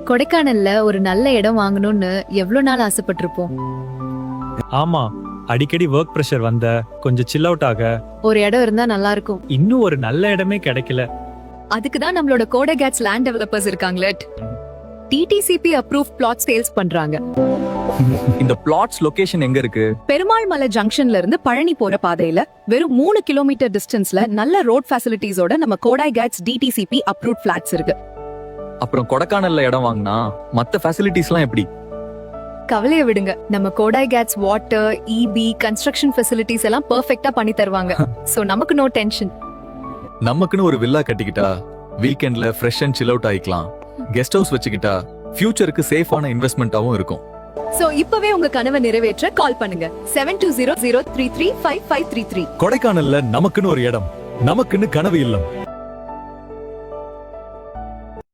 கொடைக்கானல்ல ஒரு நல்ல இடம் வாங்கணும்னு எவ்வளவு நாள் ஆசைப்பட்டிருப்போம். ஆமா, அடிக்கடி ஒர்க் பிரஷர் வந்த கொஞ்சம் சில் அவுட் ஆக ஒரு இடம் இருந்தா நல்லா இருக்கும். இன்னும் ஒரு நல்ல இடமே கிடைக்கல. அதுக்கு தான் நம்மளோட கோடை கேட்ஸ் லேண்ட் டெவலப்பர்ஸ் இருக்காங்களே. டிடிசிபி அப்ரூவ் பிளாட் சேல்ஸ் பண்றாங்க. இந்த பிளாட்ஸ் லொகேஷன் எங்க இருக்கு? பெருமாள் மலை ஜங்ஷன்ல இருந்து பழனி போற பாதையில வெறும் 3 கிலோமீட்டர் டிஸ்டன்ஸ்ல நல்ல ரோட் ஃபெசிலிட்டிஸோட நம்ம கோடை கேட்ஸ் டிடிசிபி அப்ரூவ் பிளாட்ஸ் இருக்கு. அப்புறம் கொடைக்கானல்ல இடம் வாங்கினா மத்த ஃபெசிலிட்டிஸ்லாம் எப்படி? கவலைய விடுங்க, நம்ம Kodai gates water, EB, construction facilities எல்லாம் பெர்ஃபெக்ட்டா பண்ணி தருவாங்க. சோ நமக்கு நோ டென்ஷன். நமக்குன்னு ஒரு வில்லா கட்டிக்கிட்டா வீக்கெண்ட்ல ஃப்ரெஷ் அண்ட் சில் அவுட் ஆயிக்கலாம். கெஸ்ட் ஹவுஸ் வச்சுக்கிட்டா ஃபியூச்சருக்கு சேஃபான இன்வெஸ்ட்மெண்டாவும் இருக்கும். சோ இப்பவே உங்க கனவை நிறைவேற்ற கால் பண்ணுங்க 7200335533. கொடைக்கானல்ல நமக்குன்னு ஒரு இடம், நமக்குன்னு கனவு இல்லம்.